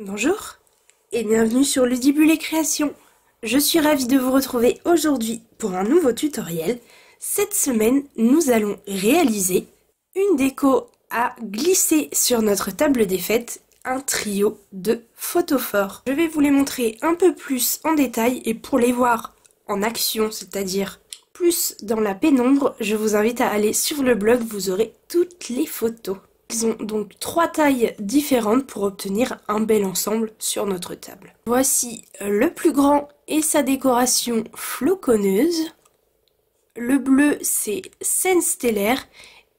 Bonjour et bienvenue sur Ludibule Création. Je suis ravie de vous retrouver aujourd'hui pour un nouveau tutoriel. Cette semaine, nous allons réaliser une déco à glisser sur notre table des fêtes, un trio de photophores. Je vais vous les montrer un peu plus en détail et pour les voir en action, c'est-à-dire plus dans la pénombre, je vous invite à aller sur le blog, vous aurez toutes les photos. Ils ont donc 3 tailles différentes pour obtenir un bel ensemble sur notre table. Voici le plus grand et sa décoration floconneuse. Le bleu c'est scène stellaire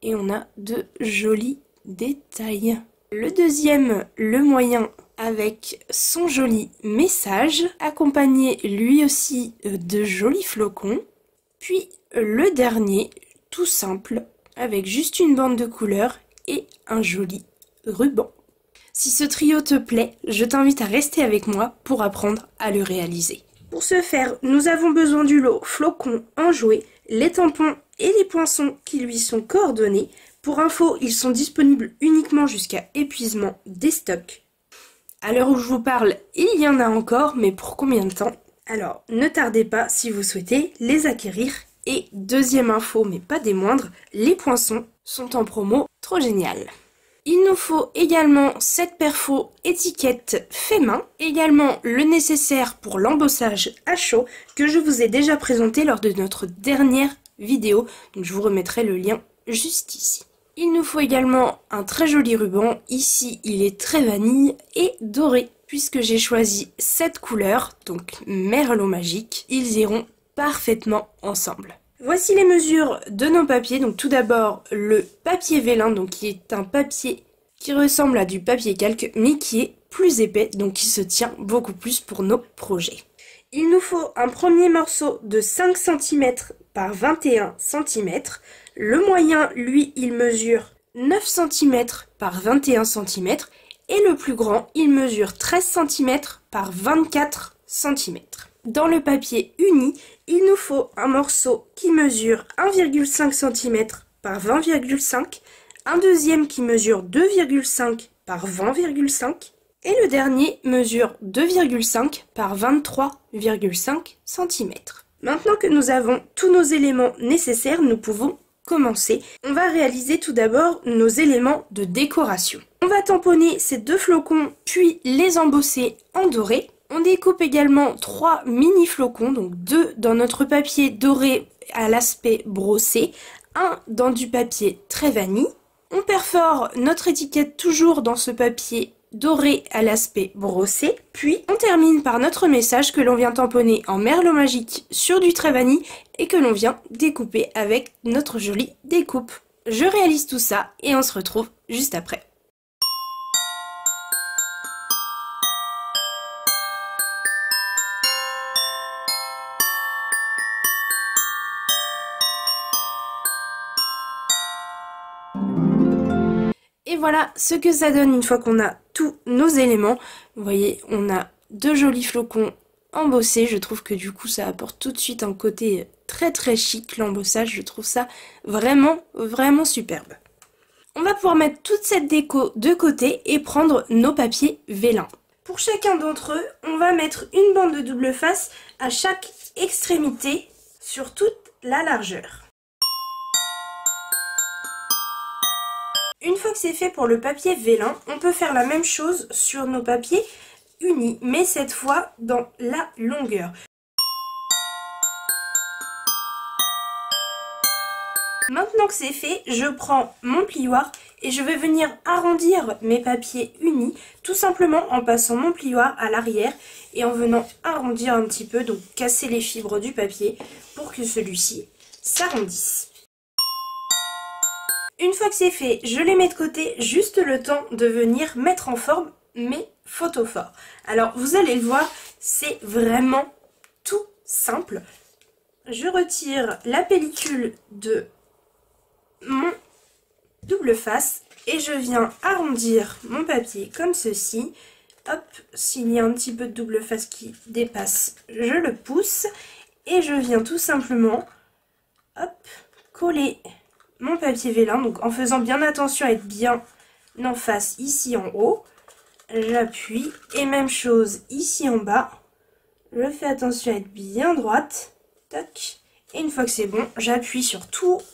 et on a de jolis détails. Le deuxième, le moyen, avec son joli message, accompagné lui aussi de jolis flocons. Puis le dernier, tout simple, avec juste une bande de couleurs et un joli ruban. Si ce trio te plaît, je t'invite à rester avec moi pour apprendre à le réaliser. Pour ce faire, nous avons besoin du lot flocon enjoué, les tampons et les poinçons qui lui sont coordonnés. Pour info, ils sont disponibles uniquement jusqu'à épuisement des stocks. À l'heure où je vous parle, il y en a encore, mais pour combien de temps? Alors, ne tardez pas si vous souhaitez les acquérir. Et deuxième info, mais pas des moindres, les poinçons sont en promo, trop génial. Il nous faut également cette perfo étiquette fait main, également le nécessaire pour l'embossage à chaud que je vous ai déjà présenté lors de notre dernière vidéo, donc je vous remettrai le lien juste ici. Il nous faut également un très joli ruban, ici il est très vanille et doré, puisque j'ai choisi cette couleur, donc merlot magique, ils iront parfaitement ensemble. Voici les mesures de nos papiers. Donc tout d'abord le papier vélin, donc qui est un papier qui ressemble à du papier calque mais qui est plus épais, donc qui se tient beaucoup plus pour nos projets. Il nous faut un premier morceau de 5 cm par 21 cm. Le moyen, lui, il mesure 9 cm par 21 cm et le plus grand, il mesure 13 cm par 24 cm. Dans le papier uni, il nous faut un morceau qui mesure 1,5 cm par 20,5, un deuxième qui mesure 2,5 par 20,5 et le dernier mesure 2,5 par 23,5 cm. Maintenant que nous avons tous nos éléments nécessaires, nous pouvons commencer. On va réaliser tout d'abord nos éléments de décoration. On va tamponner ces 2 flocons puis les embosser en doré. On découpe également 3 mini flocons, donc 2 dans notre papier doré à l'aspect brossé, 1 dans du papier très vanille. On perfore notre étiquette toujours dans ce papier doré à l'aspect brossé, puis on termine par notre message que l'on vient tamponner en merlot magique sur du très vanille et que l'on vient découper avec notre jolie découpe. Je réalise tout ça et on se retrouve juste après. Et voilà ce que ça donne une fois qu'on a tous nos éléments. Vous voyez, on a 2 jolis flocons embossés. Je trouve que du coup ça apporte tout de suite un côté très très chic, l'embossage. Je trouve ça vraiment superbe. On va pouvoir mettre toute cette déco de côté et prendre nos papiers vélin. Pour chacun d'entre eux, on va mettre une bande de double face à chaque extrémité sur toute la largeur. Une fois que c'est fait pour le papier vélin, on peut faire la même chose sur nos papiers unis, mais cette fois dans la longueur. Maintenant que c'est fait, je prends mon plioir et je vais venir arrondir mes papiers unis, tout simplement en passant mon plioir à l'arrière et en venant arrondir un petit peu, donc casser les fibres du papier pour que celui-ci s'arrondisse. Une fois que c'est fait, je les mets de côté, juste le temps de venir mettre en forme mes photophores. Alors vous allez le voir, c'est vraiment tout simple. Je retire la pellicule de mon double face et je viens arrondir mon papier comme ceci. Hop, s'il y a un petit peu de double face qui dépasse, je le pousse et je viens tout simplement hop, coller mon papier vélin, donc en faisant bien attention à être bien en face ici en haut. j'appuie. Et même chose ici en bas. Je fais attention à être bien droite. Tac. Et une fois que c'est bon, j'appuie sur toute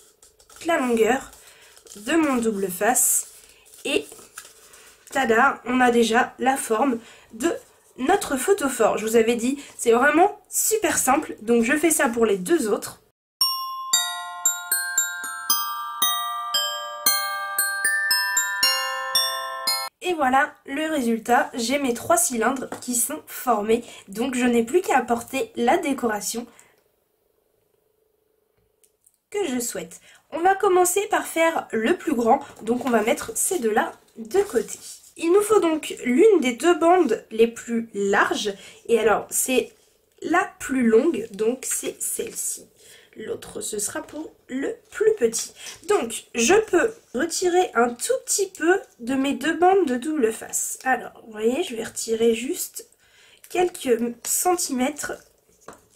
la longueur de mon double face. Et tada, on a déjà la forme de notre photophore. Je vous avais dit, c'est vraiment super simple. Donc je fais ça pour les deux autres. Et voilà le résultat, j'ai mes 3 cylindres qui sont formés, donc je n'ai plus qu'à apporter la décoration que je souhaite. On va commencer par faire le plus grand, donc on va mettre ces deux-là de côté. Il nous faut donc l'une des deux bandes les plus larges, et alors c'est la plus longue, donc c'est celle-ci. L'autre, ce sera pour le plus petit. Donc, je peux retirer un tout petit peu de mes deux bandes de double face. Alors, vous voyez, je vais retirer juste quelques centimètres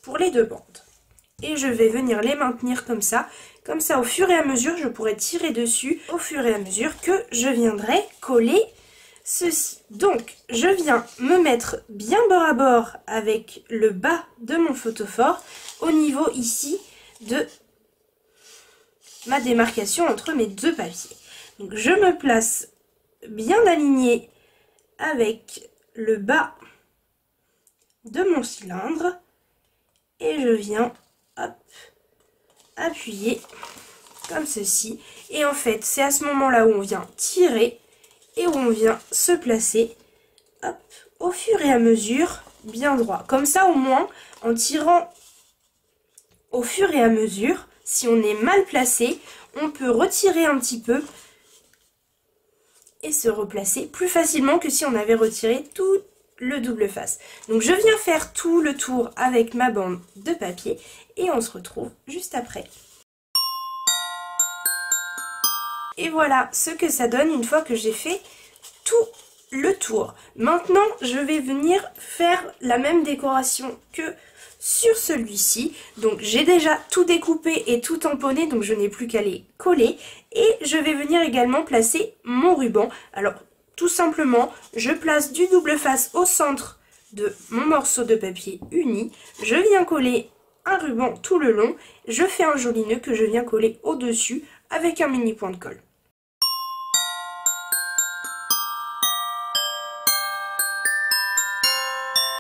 pour les deux bandes. Et je vais venir les maintenir comme ça. Comme ça, au fur et à mesure, je pourrai tirer dessus au fur et à mesure que je viendrai coller ceci. Donc, je viens me mettre bien bord à bord avec le bas de mon photophore au niveau ici de ma démarcation entre mes deux papiers. Donc je me place bien aligné avec le bas de mon cylindre et je viens hop, appuyer comme ceci. Et en fait, c'est à ce moment-là où on vient tirer et où on vient se placer hop, au fur et à mesure bien droit. Comme ça, au moins, en tirant au fur et à mesure, si on est mal placé, on peut retirer un petit peu et se replacer plus facilement que si on avait retiré tout le double face. Donc je viens faire tout le tour avec ma bande de papier et on se retrouve juste après. Et voilà ce que ça donne une fois que j'ai fait tout le tour. Maintenant, je vais venir faire la même décoration que sur celui-ci. Donc j'ai déjà tout découpé et tout tamponné, donc je n'ai plus qu'à les coller. Et je vais venir également placer mon ruban. Alors tout simplement, je place du double face au centre de mon morceau de papier uni. Je viens coller un ruban tout le long. Je fais un joli nœud que je viens coller au-dessus avec un mini point de colle.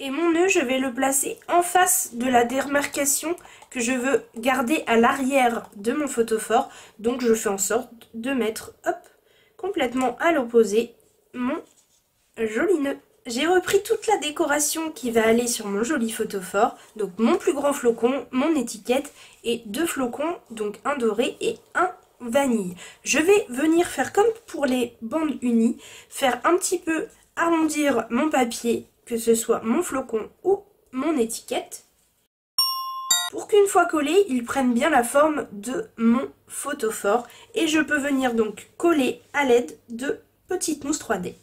Et mon nœud, je vais le placer en face de la démarcation que je veux garder à l'arrière de mon photophore. Donc je fais en sorte de mettre hop, complètement à l'opposé mon joli nœud. J'ai repris toute la décoration qui va aller sur mon joli photophore. Donc mon plus grand flocon, mon étiquette et deux flocons, donc un doré et un vanille. Je vais venir faire comme pour les bandes unies, faire un petit peu arrondir mon papier, que ce soit mon flocon ou mon étiquette, pour qu'une fois collés, ils prennent bien la forme de mon photophore. Et je peux venir donc coller à l'aide de petites mousses 3D.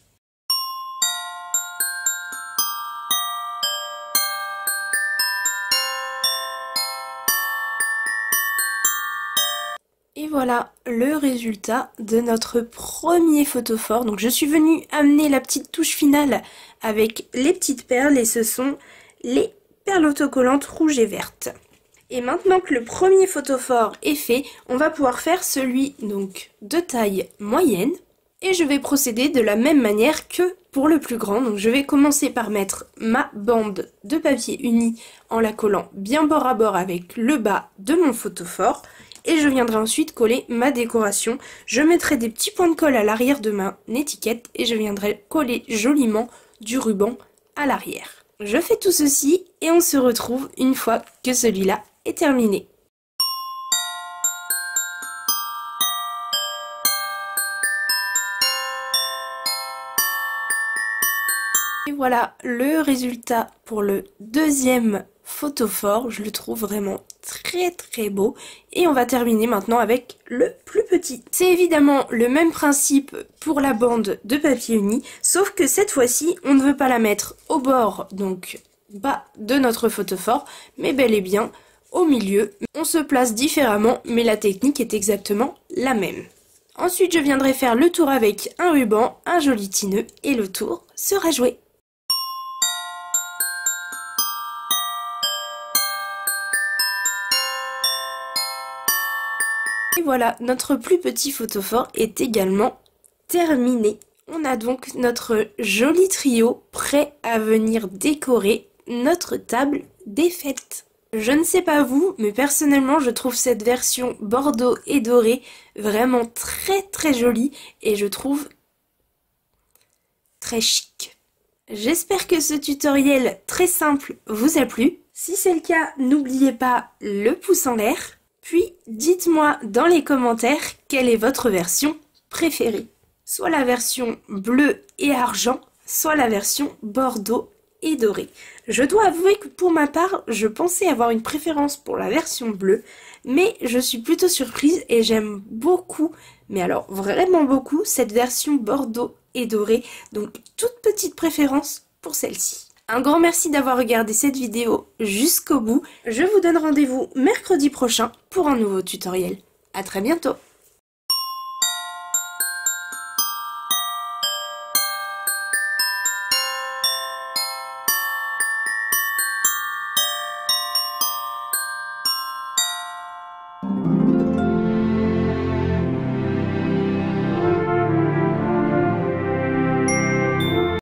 Et voilà le résultat de notre premier photophore. Donc je suis venue amener la petite touche finale avec les petites perles et ce sont les perles autocollantes rouges et vertes. Et maintenant que le premier photophore est fait, on va pouvoir faire celui donc de taille moyenne. Et je vais procéder de la même manière que pour le plus grand. Donc je vais commencer par mettre ma bande de papier uni en la collant bien bord à bord avec le bas de mon photophore. Et je viendrai ensuite coller ma décoration. Je mettrai des petits points de colle à l'arrière de ma étiquette et je viendrai coller joliment du ruban à l'arrière. Je fais tout ceci et on se retrouve une fois que celui-là est terminé. Et voilà le résultat pour le deuxième photophore. Je le trouve vraiment très beau. Et on va terminer maintenant avec le plus petit. C'est évidemment le même principe pour la bande de papier uni, sauf que cette fois-ci, on ne veut pas la mettre au bord, donc bas de notre photophore, mais bel et bien au milieu. On se place différemment, mais la technique est exactement la même. Ensuite, je viendrai faire le tour avec un ruban, un joli petit nœud et le tour sera joué. Et voilà, notre plus petit photophore est également terminé. On a donc notre joli trio prêt à venir décorer notre table des fêtes. Je ne sais pas vous, mais personnellement je trouve cette version bordeaux et doré vraiment très jolie et je trouve très chic. J'espère que ce tutoriel très simple vous a plu. Si c'est le cas, n'oubliez pas le pouce en l'air. Puis dites-moi dans les commentaires quelle est votre version préférée. Soit la version bleu et argent, soit la version bordeaux et doré. Je dois avouer que pour ma part, je pensais avoir une préférence pour la version bleue, mais je suis plutôt surprise et j'aime beaucoup, mais alors vraiment beaucoup, cette version bordeaux et doré, donc toute petite préférence pour celle-ci. Un grand merci d'avoir regardé cette vidéo jusqu'au bout. Je vous donne rendez-vous mercredi prochain pour un nouveau tutoriel. À très bientôt!